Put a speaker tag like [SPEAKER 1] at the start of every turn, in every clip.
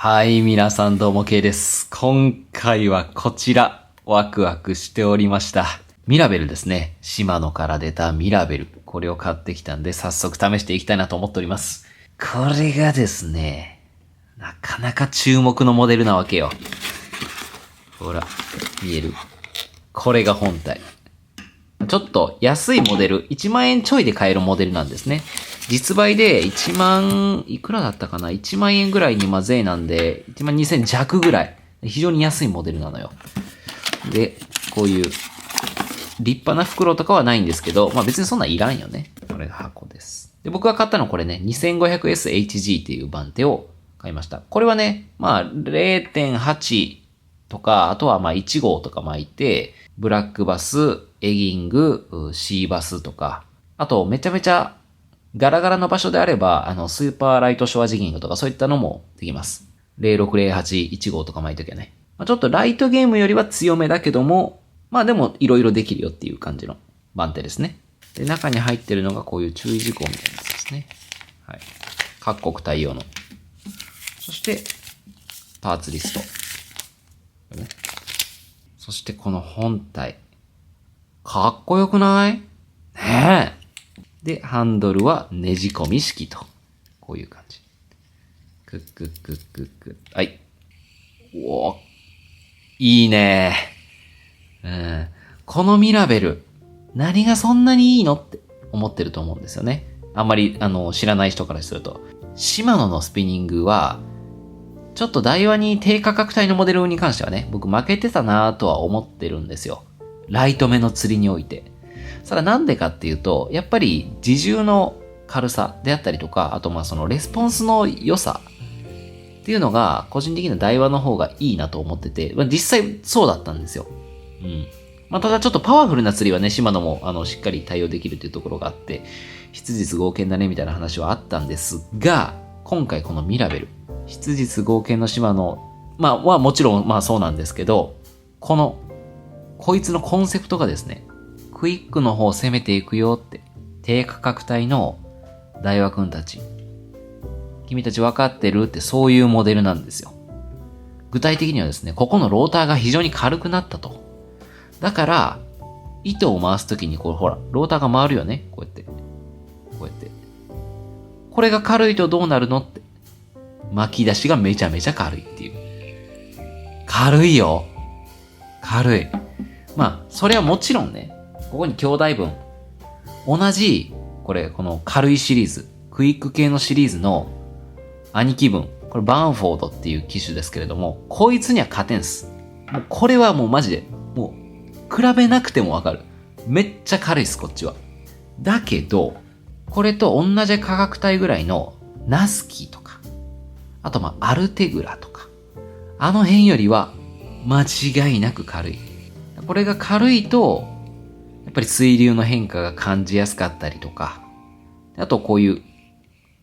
[SPEAKER 1] はい、皆さんどうも K です。今回はこちら、ワクワクしておりました。ミラベルですね。シマノから出たミラベル。これを買ってきたんで、早速試していきたいなと思っております。これがですね、なかなか注目のモデルなわけよ。ほら、見える？これが本体。ちょっと安いモデル、1万円ちょいで買えるモデルなんですね。実売で1万、いくらだったかな ?1 万円ぐらいに税なんで、1万2000弱ぐらい。非常に安いモデルなのよ。で、こういう、立派な袋とかはないんですけど、別にそんなんいらんよね。これが箱です。で、僕が買ったのはこれね、2500SHG っていう番手を買いました。これはね、0.8 とか、あとは1号とか巻いて、ブラックバス、エギング、シーバスとか、あとめちゃめちゃガラガラの場所であれば、スーパーライトショアジギングとかそういったのもできます。0608、1号とか巻いときゃね。ちょっとライトゲームよりは強めだけども、でもいろいろできるよっていう感じの番手ですね。で、中に入ってるのがこういう注意事項みたいなやつですね。はい。各国対応の。そして、パーツリスト。そしてこの本体。かっこよくない？ねえ。で、ハンドルはねじ込み式と。こういう感じ。クックックックックッ。はい。おー。いいね。このミラベル、何がそんなにいいのって思ってると思うんですよね。あんまり、知らない人からすると。シマノのスピニングは、ちょっと台湾に低価格帯のモデルに関してはね、僕負けてたなぁとは思ってるんですよ。ライト目の釣りにおいて。それはなんでかっていうと、やっぱり自重の軽さであったりとか、あとそのレスポンスの良さっていうのが、個人的には台湾の方がいいなと思ってて、実際そうだったんですよ。うん。ただちょっとパワフルな釣りはね、シマノもしっかり対応できるっていうところがあって、質実剛健だねみたいな話はあったんですが、今回このミラベル、質実剛健のシマノ、はもちろんそうなんですけど、こいつのコンセプトがですね、クイックの方を攻めていくよって、低価格帯の大和くんたち、君たち分かってるってそういうモデルなんですよ。具体的にはですね、ここのローターが非常に軽くなったと。だから、糸を回すときにほら、ローターが回るよね。こうやって。これが軽いとどうなるのって。巻き出しがめちゃめちゃ軽いっていう。軽いよ。軽い。それはもちろんね、ここに兄弟分。同じ、この軽いシリーズ、クイック系のシリーズの兄貴分。これバーンフォードっていう機種ですけれども、こいつには勝てんす。もうこれはもうマジで、もう、比べなくてもわかる。めっちゃ軽いっす、こっちは。だけど、これと同じ価格帯ぐらいのナスキーとか、あとアルテグラとか、あの辺よりは間違いなく軽い。これが軽いと、やっぱり水流の変化が感じやすかったりとか、あとこういう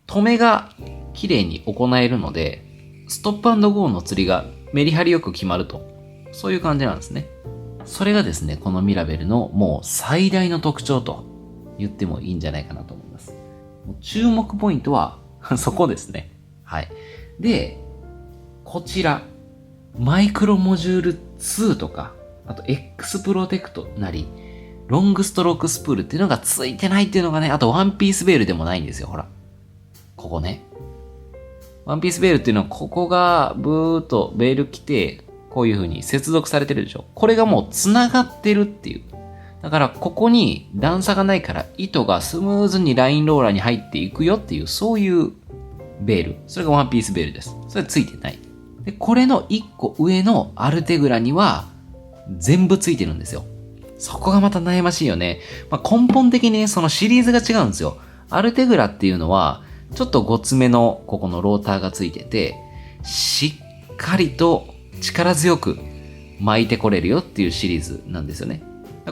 [SPEAKER 1] 止めが綺麗に行えるので、ストップ&ゴーの釣りがメリハリよく決まると。そういう感じなんですね。それがですね、このミラベルのもう最大の特徴と言ってもいいんじゃないかなと思います。注目ポイントはそこですね。はい。で、こちら、マイクロモジュール2とか、あと X プロテクトなり、ロングストロークスプールっていうのがついてないっていうのがね、あとワンピースベールでもないんですよ、ほら。ここね。ワンピースベールっていうのは、ここがブーっとベール来て、こういう風に接続されてるでしょ。これがもう繋がってるっていう。だから、ここに段差がないから、糸がスムーズにラインローラーに入っていくよっていう、そういうベール。それがワンピースベールです。それついてない。で、これの1個上のアルテグラには、全部ついてるんですよ。そこがまた悩ましいよね。根本的にね、そのシリーズが違うんですよ。アルテグラっていうのは、ちょっとごつめのここのローターがついてて、しっかりと力強く巻いてこれるよっていうシリーズなんですよね。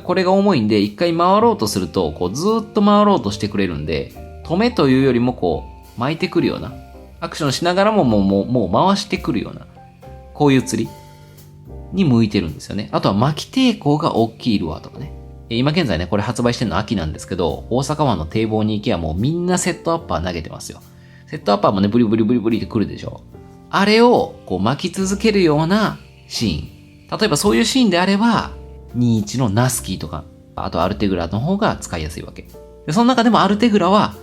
[SPEAKER 1] これが重いんで、一回回ろうとすると、ずーっと回ろうとしてくれるんで、止めというよりも巻いてくるような、アクションしながらももう回してくるような、こういう釣りに向いてるんですよね。あとは巻き抵抗が大きいルアーとかね。今現在ね、これ発売してるの秋なんですけど、大阪湾の堤防に行けばもうみんなセットアッパー投げてますよ。セットアッパーもね、ブリブリブリブリって来るでしょ。あれをこう巻き続けるようなシーン。例えばそういうシーンであれば、21のナスキーとか、あとアルテグラの方が使いやすいわけ。で、その中でもアルテグラは、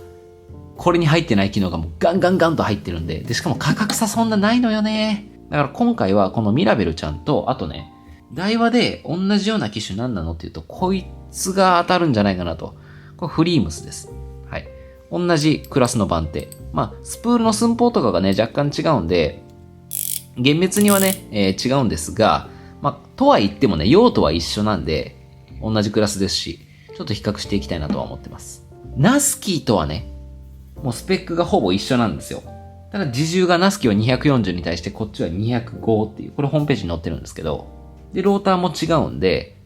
[SPEAKER 1] これに入ってない機能がもうガンガンガンと入ってるんで、で、しかも価格差そんなないのよね。だから今回はこのミラベルちゃんと、あとね、台話で同じような機種何なのっていうと、こいつが当たるんじゃないかなと。これフリームスです。はい。同じクラスの番手。まあ、スプールの寸法とかがね、若干違うんで、厳密にはね、違うんですが、まあ、とは言ってもね、用途は一緒なんで、同じクラスですし、ちょっと比較していきたいなとは思ってます。ナスキーとはね、もうスペックがほぼ一緒なんですよ。ただ自重がナスキーは240に対してこっちは205っていう、これホームページに載ってるんですけど、で、ローターも違うんで、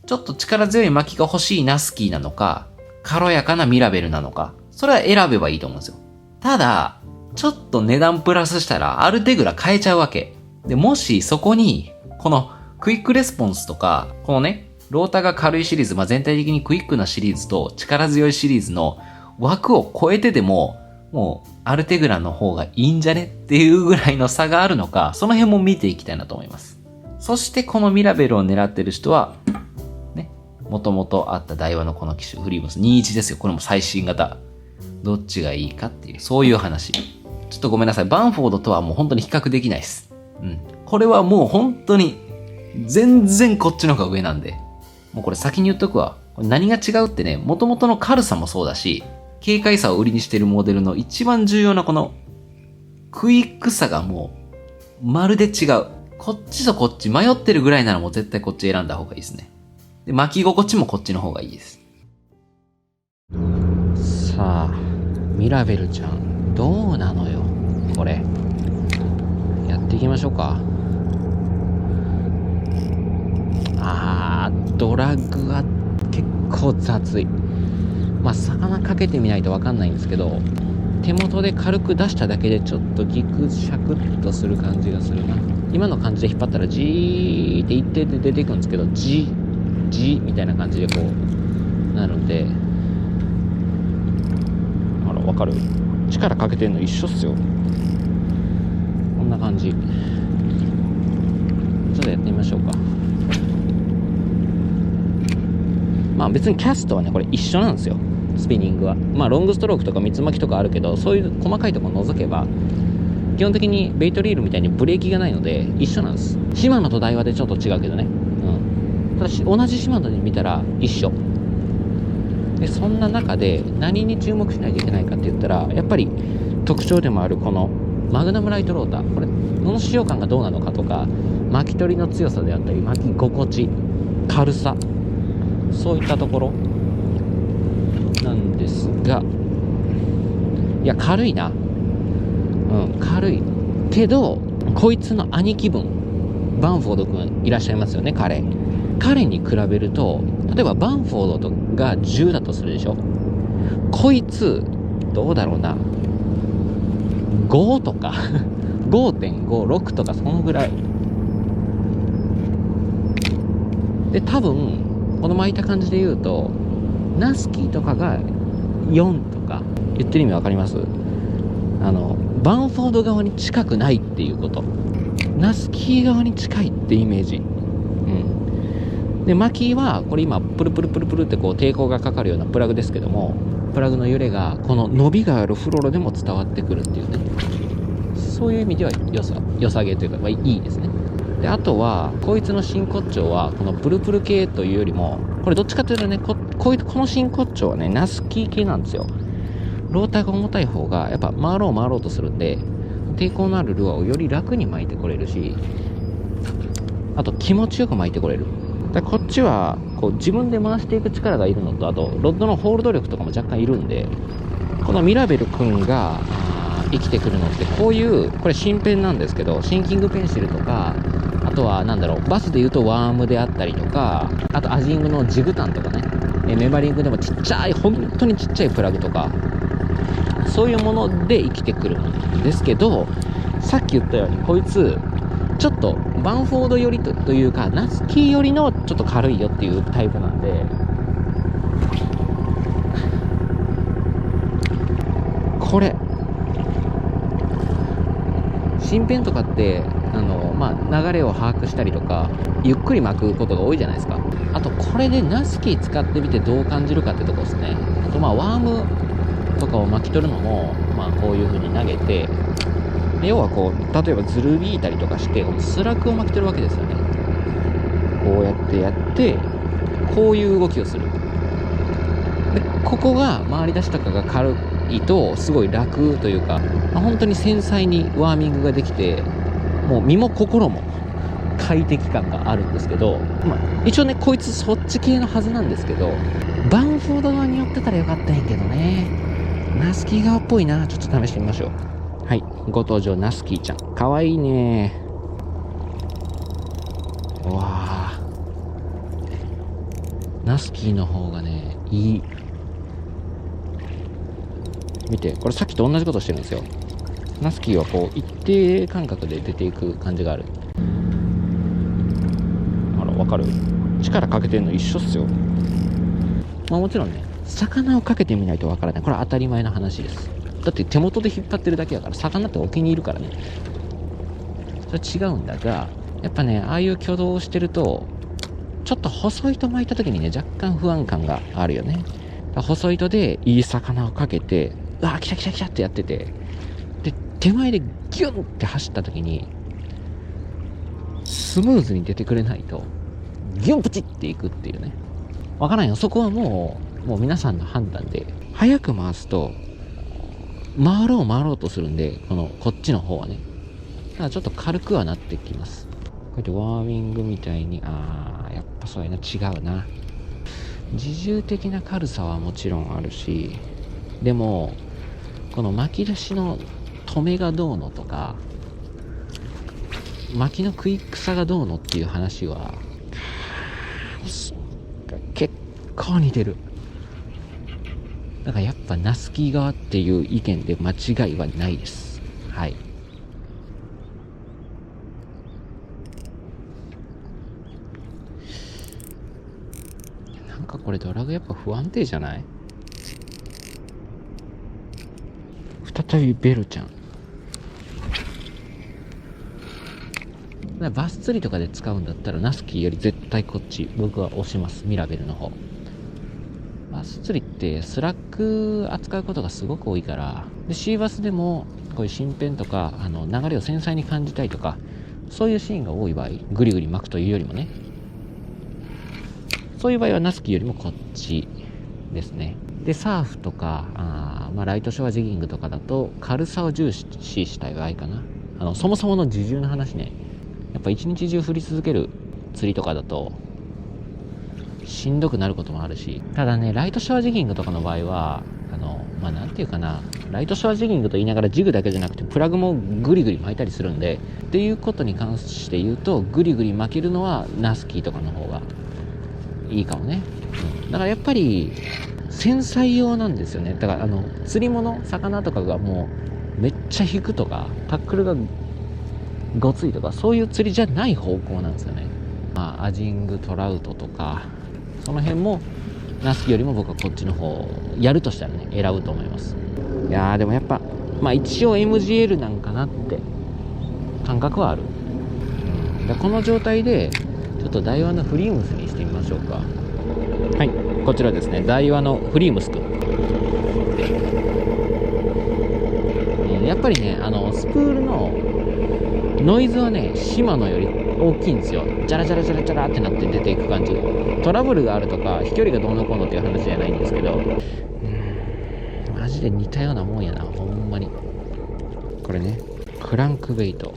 [SPEAKER 1] ちょっと力強い巻きが欲しいナスキーなのか、軽やかなミラベルなのか、それは選べばいいと思うんですよ。ただ、ちょっと値段プラスしたらアルテグラ変えちゃうわけ。で、もしそこに、このクイックレスポンスとか、このね、ローターが軽いシリーズ、まあ、全体的にクイックなシリーズと力強いシリーズの枠を超えてでも、もうアルテグラの方がいいんじゃねっていうぐらいの差があるのか、その辺も見ていきたいなと思います。そしてこのミラベルを狙ってる人は、ね、もともとあった台話のこの機種、フリームス21ですよ。これも最新型。どっちがいいかっていう、そういう話。ちょっとごめんなさい。バンフォードとはもう本当に比較できないです。うん。これはもう本当に、全然こっちの方が上なんで。もうこれ先に言っとくわ。これ何が違うってね、元々の軽さもそうだし、軽快さを売りにしているモデルの一番重要なこの、クイックさがもう、まるで違う。こっちとこっち迷ってるぐらいならもう絶対こっち選んだ方がいいですね。で、巻き心地もこっちの方がいいです。さあ、ミラベルちゃん、どうなのよ、これ。やっていきましょうか。ドラッグが結構雑い。まあ、魚かけてみないとわかんないんですけど、手元で軽く出しただけでちょっとギクシャクッとする感じがするな。今の感じで引っ張ったらジーって一定で出ていくんですけど、ジーみたいな感じでこうなるんで、あら、わかる？力かけてんの一緒っすよ。こんな感じ。ちょっとやってみましょうか。まあ別にキャストはね、これ一緒なんですよ。スピニングは。まあロングストロークとか三つ巻きとかあるけど、そういう細かいところを除けば、基本的にベイトリールみたいにブレーキがないので一緒なんです。シマノとダイワでちょっと違うけどね。ただし同じシマノで見たら一緒。で、そんな中で何に注目しないといけないかって言ったら、やっぱり特徴でもあるこのマグナムライトローター。これ、の使用感がどうなのかとか、巻き取りの強さであったり、巻き心地、軽さ。そういったところなんですが、いや、軽いな。軽い。けど、こいつの兄貴分、バンフォード君いらっしゃいますよね、彼に比べると、例えばバンフォードが10だとするでしょ。こいつ、どうだろうな。5とか、5.5、6とか、そんぐらい。で、多分、この巻いた感じで言うと、ナスキーとかが4とか、言ってる意味わかります？バンフォード側に近くないっていうこと。ナスキー側に近いってイメージ。で、巻きは、これ今、プルプルプルプルってこう抵抗がかかるようなプラグですけども、プラグの揺れが、この伸びがあるフロロでも伝わってくるっていうね。そういう意味では良さげというか、まあ、いいですね。で、あとは、こいつの真骨頂は、このプルプル系というよりも、これどっちかというとね、この真骨頂はね、ナスキー系なんですよ。ローターが重たい方が、やっぱ回ろうとするんで、抵抗のあるルアーをより楽に巻いてこれるし、あと気持ちよく巻いてこれる。だからこっちは、こう自分で回していく力がいるのと、あと、ロッドのホールド力とかも若干いるんで、このミラベル君が、生きてくるのってこういう、これ新ペンなんですけど、シンキングペンシルとか、あとはバスで言うとワームであったりとか、あとアジングのジグタンとかね、メバリングでもちっちゃい、本当にちっちゃいプラグとか、そういうもので生きてくるんですけど、さっき言ったようにこいつちょっとバンフォード寄りというかナスキー寄りのちょっと軽いよっていうタイプなんで、これ
[SPEAKER 2] 新編とかって流れを把握したりとかゆっくり巻くことが多いじゃないですか。あとこれでナスキー使ってみてどう感じるかってとこですね。あとワームとかを巻き取るのもこういう風に投げて、要はこう例えばズル引いたりとかしてこのスラックを巻き取るわけですよね。こうやってこういう動きをする。でここが回り出しとかが軽いとすごい楽というか、本当に繊細にワーミングができて、もう身も心も快適感があるんですけど、一応ねこいつそっち系のはずなんですけど、バンフォード側に寄ってたらよかったんやけどね。ナスキー側っぽいな。ちょっと試してみましょう。はい、ご登場ナスキーちゃん、かわいいね。わあ、ナスキーの方がねいい。見て、これさっきと同じことしてるんですよ。ナスキーはこう一定間隔で出ていく感じがある。わかる？力かけてるの一緒っすよ。もちろんね、魚をかけてみないとわからない。これは当たり前の話です。だって手元で引っ張ってるだけだから、魚って沖にいるからね。それ違うんだが、やっぱね、ああいう挙動をしてると、ちょっと細糸巻いた時にね、若干不安感があるよね。細糸でいい魚をかけて、うわ、来た来た来たってやってて、で、手前でギュンって走った時に、スムーズに出てくれないと、ギュンプチっていくっていうね。わからんよ。そこはもう皆さんの判断で、早く回すと、回ろうとするんで、こっちの方はね。ただちょっと軽くはなってきます。こうやってワーミングみたいに、やっぱそうやな、違うな。自重的な軽さはもちろんあるし、でも、この巻き出しの止めがどうのとか、巻きのクイックさがどうのっていう話は、結構似てる。だからやっぱナスキー側っていう意見で間違いはないです。はい。なんかこれドラグやっぱ不安定じゃない？再びベルちゃん。バス釣りとかで使うんだったらナスキーより絶対こっち僕は押します。ミラベルの方。バス釣りってスラック扱うことがすごく多いから、でシーバスでもこういう新編とか流れを繊細に感じたいとか、そういうシーンが多い場合、グリグリ巻くというよりもね、そういう場合はナスキーよりもこっちですね。でサーフとかライトショアジギングとかだと軽さを重視したい場合かな。そもそもの自重の話ね。やっぱ一日中振り続ける釣りとかだとしんどくなることもあるし、ただね、ライトシャワージギングとかの場合はなんていうかな、ライトシャワージギングと言いながらジグだけじゃなくてプラグもグリグリ巻いたりするんで、っていうことに関して言うとグリグリ巻けるのはナスキーとかの方がいいかもね。だからやっぱり繊細用なんですよね。だから釣り物、魚とかがもうめっちゃ引くとかタックルがごついとか、そういう釣りじゃない方向なんですよね。アジング、トラウトとかその辺もナスキよりも僕はこっちの方やるとしたらね選ぶと思います。いやーでもやっぱ一応 MGL なんかなって感覚はある。でこの状態でちょっとダイワのフリームスにしてみましょうか。はい、こちらですね、ダイワのフリームスくん。やっぱりねスプールのノイズはねシマノより大きいんですよ。ジャラジャラジャラジャラってなって出ていく感じ。トラブルがあるとか飛距離がどうのこうのっていう話じゃないんですけど、マジで似たようなもんやな、ほんまに。これね、クランクベイト、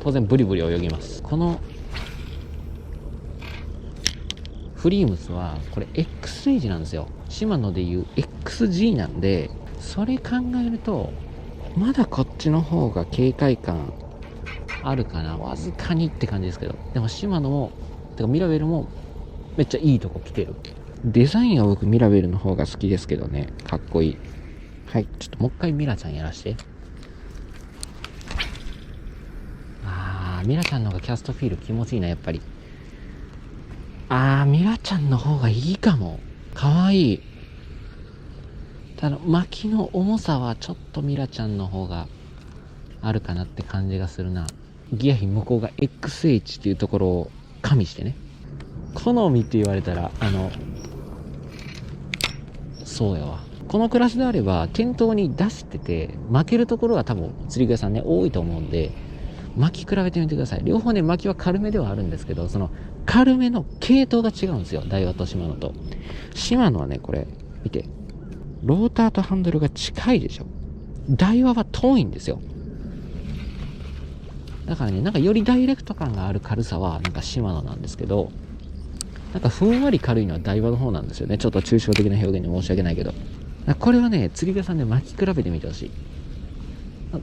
[SPEAKER 2] 当然ブリブリ泳ぎます。このフリームスはこれ X レイジなんですよ。シマノでいう XG なんで、それ考えるとまだこっちの方が警戒感あるかな、わずかにって感じですけど、でもシマノもてかミラベルもめっちゃいいとこ来てる。デザインは僕ミラベルの方が好きですけどね、かっこいい。はい、ちょっともう一回ミラちゃんやらして。ミラちゃんの方がキャストフィール気持ちいいな、やっぱり。ミラちゃんの方がいいかも。かわいい。ただ巻きの重さはちょっとミラちゃんの方があるかなって感じがするな。ギア比向こうが XH っていうところを加味してね。好みって言われたらそうやわ。このクラスであれば店頭に出してて負けるところは多分釣り具屋さんね多いと思うんで、巻き比べてみてください。両方ね巻きは軽めではあるんですけど、その軽めの系統が違うんですよ、ダイワとシマノと。シマノはねこれ見て、ローターとハンドルが近いでしょ。ダイワは遠いんですよ。だからね、なんかよりダイレクト感がある軽さはなんかシマノなんですけど、なんかふんわり軽いのはダイワの方なんですよね。ちょっと抽象的な表現で申し訳ないけど、これはね釣り具屋さんで巻き比べてみてほしい。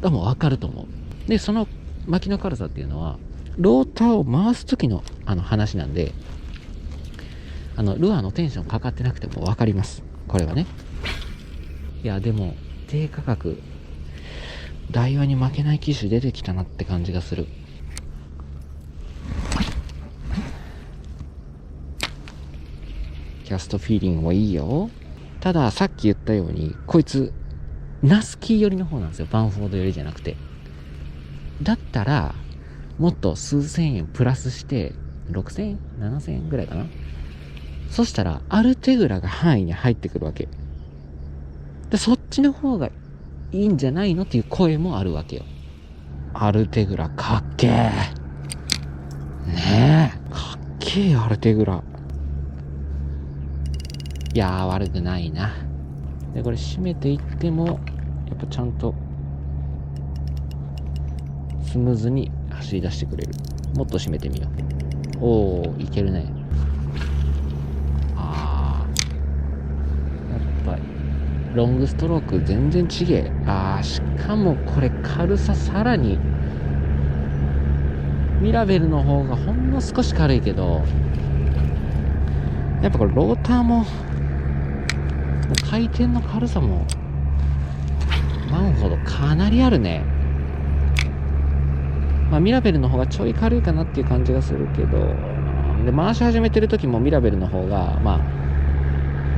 [SPEAKER 2] 多分分かると思う。でその巻きの軽さっていうのはローターを回す時の話なんで、ルアーのテンションかかってなくても分かります、これはね。いやでも低価格ダイワに負けない機種出てきたなって感じがする。キャストフィーリングもいいよ。たださっき言ったようにこいつナスキー寄りの方なんですよ、バンフォード寄りじゃなくて。だったらもっと数千円プラスして6000円7000円ぐらいかな。そしたらアルテグラが範囲に入ってくるわけで、そっちの方がいいんじゃないのっていう声もあるわけよ。アルテグラかっけーねえ、かっけーよアルテグラ。いやー悪くないな。でこれ閉めていってもやっぱちゃんとスムーズに走り出してくれる。もっと閉めてみよう。おーいけるね。やっぱりロングストローク全然ちげえ。しかもこれ軽ささらにミラベルの方がほんの少し軽いけど、やっぱこれローターも回転の軽さもマンほどかなりあるね。ミラベルの方がちょい軽いかなっていう感じがするけど、で回し始めてる時もミラベルの方が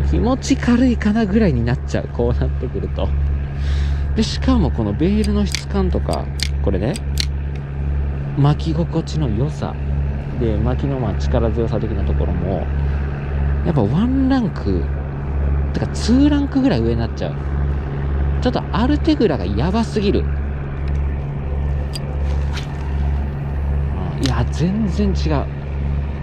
[SPEAKER 2] 気持ち軽いかなぐらいになっちゃう、こうなってくると。でしかもこのベールの質感とか、これね巻き心地の良さで巻きの力強さ的なところもやっぱ1ランクてか2ランクぐらい上になっちゃう。ちょっとアルテグラがやばすぎる。いや全然違う。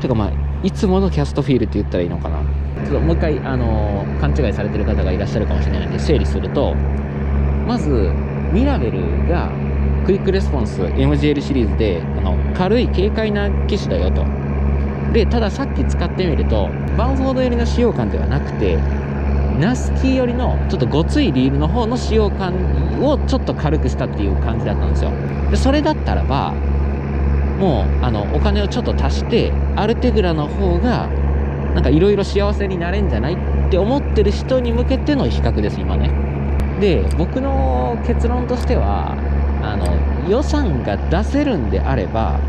[SPEAKER 2] てかいつものキャストフィールって言ったらいいのかな。ちょっともう一回勘違いされてる方がいらっしゃるかもしれないんで整理すると、まずミラベルがクイックレスポンス MGL シリーズで軽い軽快な機種だよと。でたださっき使ってみるとバンフォード寄りの使用感ではなくてナスキー寄りのちょっとごついリールの方の使用感をちょっと軽くしたっていう感じだったんですよ。でそれだったらばもうお金をちょっと足してアルテグラの方がなんかいろいろ幸せになれんじゃないって思ってる人に向けての比較です今ね。で僕の結論としては予算が出せるんであれば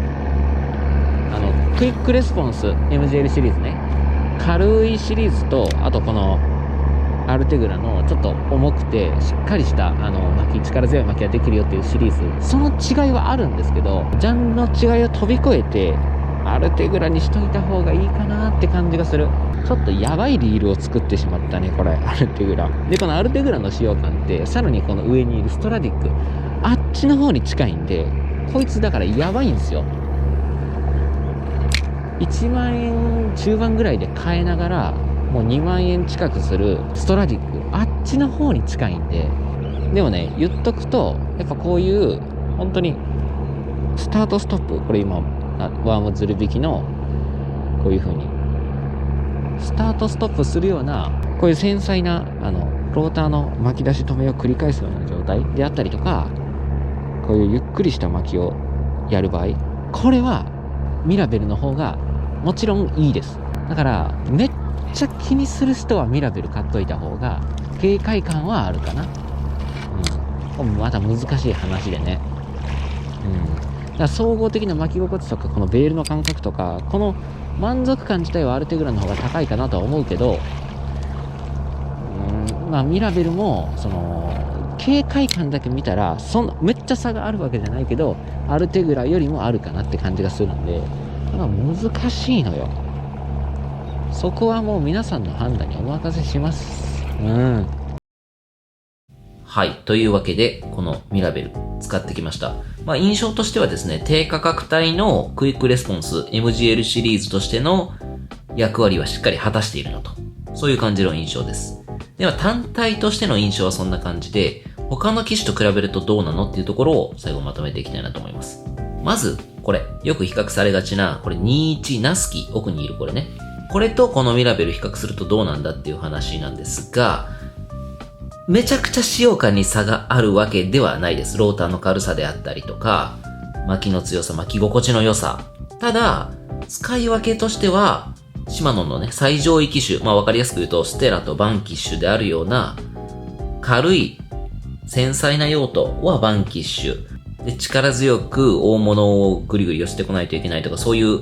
[SPEAKER 2] クイックレスポンス MGL シリーズね、軽いシリーズとあとこのアルテグラのちょっと重くてしっかりした力強い巻きができるよっていうシリーズ、その違いはあるんですけどジャンルの違いを飛び越えてアルテグラにしといた方がいいかなって感じがする。ちょっとやばいリールを作ってしまったねこれアルテグラで。このアルテグラの使用感ってさらにこの上にいるストラディックあっちの方に近いんで、こいつだからやばいんですよ。1万円中盤ぐらいで買えながらもう2万円近くするストラディックあっちの方に近いんで。でもね言っとくとやっぱこういう本当にスタートストップ、これ今ワームズル引きのこういう風にスタートストップするようなこういう繊細なローターの巻き出し止めを繰り返すような状態であったりとか、こういうゆっくりした巻きをやる場合、これはミラベルの方がもちろんいいです。だからめっちゃ気にする人はミラベル買っといた方が軽快感はあるかな。また難しい話でね。だから総合的な巻き心地とかこのベールの感覚とかこの満足感自体はアルテグラの方が高いかなとは思うけど、ミラベルもその軽快感だけ見たらめっちゃ差があるわけじゃないけど、アルテグラよりもあるかなって感じがするんで、難しいのよ。そこはもう皆さんの判断にお任せします。
[SPEAKER 1] はい。というわけで、このミラベル使ってきました。印象としてはですね、低価格帯のクイックレスポンス MGL シリーズとしての役割はしっかり果たしているのと。そういう感じの印象です。では単体としての印象はそんな感じで、他の機種と比べるとどうなのっていうところを最後まとめていきたいなと思います。まず、これ、よく比較されがちな、これ21ナスキ、奥にいるこれね。これとこのミラベル比較するとどうなんだっていう話なんですが、めちゃくちゃ使用感に差があるわけではないです。ローターの軽さであったりとか、巻きの強さ、巻き心地の良さ。ただ、使い分けとしては、シマノのね、最上位機種、わかりやすく言うと、ステラとバンキッシュであるような、軽い、繊細な用途はバンキッシュ。で、力強く大物をグリグリ寄せてこないといけないとか、そういう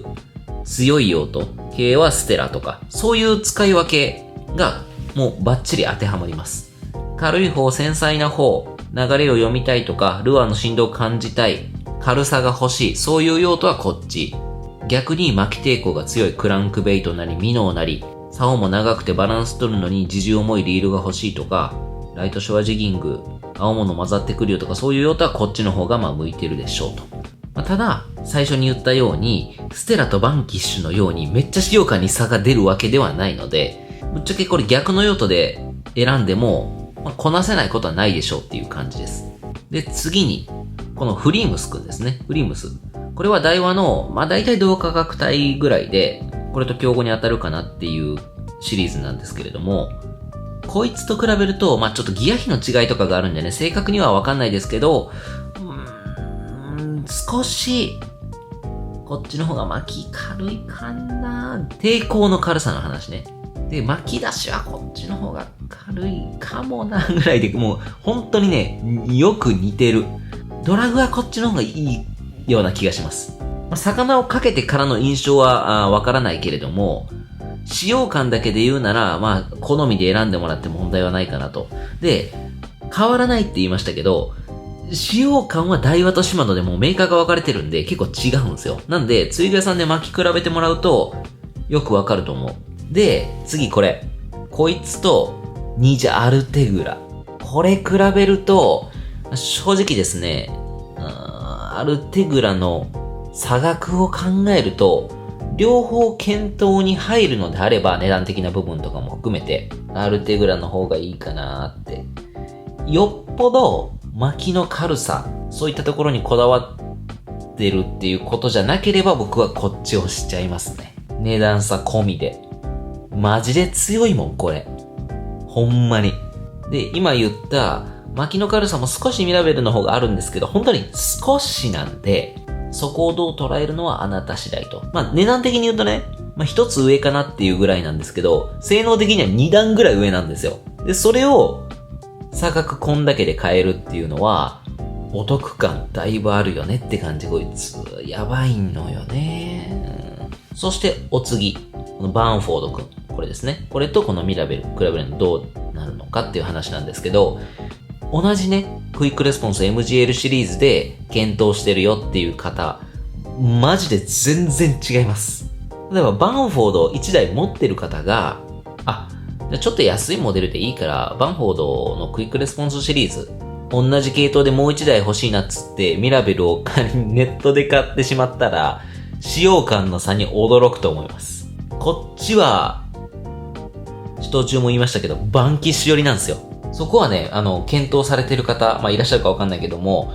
[SPEAKER 1] 強い用途系はステラとか、そういう使い分けがもうバッチリ当てはまります。軽い方、繊細な方、流れを読みたいとか、ルアーの振動を感じたい、軽さが欲しい、そういう用途はこっち。逆に巻き抵抗が強いクランクベイトなりミノーなり、竿も長くてバランス取るのに自重重いリールが欲しいとか、ライトショアジギング、青物混ざってくるよとか、そういう用途はこっちの方が向いてるでしょうと。ただ、最初に言ったように、ステラとバンキッシュのようにめっちゃ使用感に差が出るわけではないので、ぶっちゃけこれ逆の用途で選んでも、こなせないことはないでしょうっていう感じです。で、次に、このフリームスくんですね。フリームス。これはダイワの、大体同価格帯ぐらいで、これと競合に当たるかなっていうシリーズなんですけれども、こいつと比べると、ちょっとギア比の違いとかがあるんでね、正確にはわかんないですけど、少し、こっちの方が巻き軽いかな。抵抗の軽さの話ね。で、巻き出しはこっちの方が軽いかもな、ぐらいで、もう本当にね、よく似てる。ドラグはこっちの方がいいような気がします。魚をかけてからの印象はわからないけれども、使用感だけで言うなら、好みで選んでもらって問題はないかなと。で、変わらないって言いましたけど、使用感はダイワとシマノでもうメーカーが分かれてるんで結構違うんですよ。なんで、釣り具屋さんで巻き比べてもらうと、よくわかると思う。で、次これ。こいつと、ニジャアルテグラ。これ比べると、正直ですね、アルテグラの差額を考えると、両方検討に入るのであれば、値段的な部分とかも含めて、アルテグラの方がいいかなって。よっぽど、巻きの軽さ、そういったところにこだわってるっていうことじゃなければ、僕はこっちをしちゃいますね。値段差込みで。マジで強いもん、これ。ほんまに。で、今言った、巻きの軽さも少しミラベルの方があるんですけど、本当に少しなんで、そこをどう捉えるのはあなた次第と。値段的に言うとね、一つ上かなっていうぐらいなんですけど、性能的には2段ぐらい上なんですよ。で、それを、差額こんだけで買えるっていうのは、お得感だいぶあるよねって感じ。こいつ、やばいのよね。そしてお次、このバーンフォードくん。これですね。これとこのミラベル、比べるのどうなるのかっていう話なんですけど、同じね、クイックレスポンス MGL シリーズで検討してるよっていう方、マジで全然違います。例えばバーンフォード1台持ってる方が、ちょっと安いモデルでいいから、バンフォードのクイックレスポンスシリーズ、同じ系統でもう1台欲しいなっつって、ミラベルをネットで買ってしまったら、使用感の差に驚くと思います。こっちは、途中も言いましたけど、バンキッシュ寄りなんですよ。そこはね、検討されてる方、いらっしゃるかわかんないけども、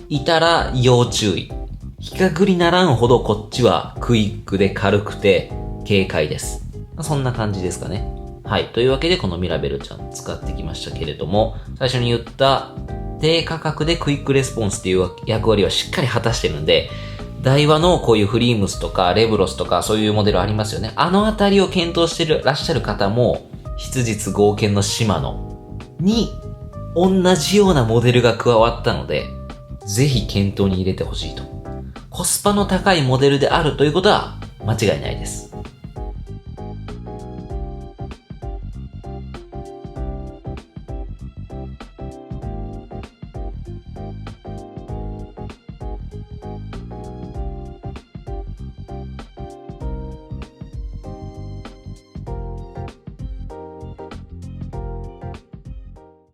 [SPEAKER 1] いたら要注意。比較にならんほどこっちはクイックで軽くて軽快です。そんな感じですかね。はい。というわけで、このミラベルちゃん使ってきましたけれども、最初に言った低価格でクイックレスポンスっていう役割はしっかり果たしてるんで、ダイワのこういうフリームスとかレブロスとかそういうモデルありますよね。あのあたりを検討してらっしゃる方も、質実剛健のシマノに同じようなモデルが加わったので、ぜひ検討に入れてほしいと。コスパの高いモデルであるということは間違いないです。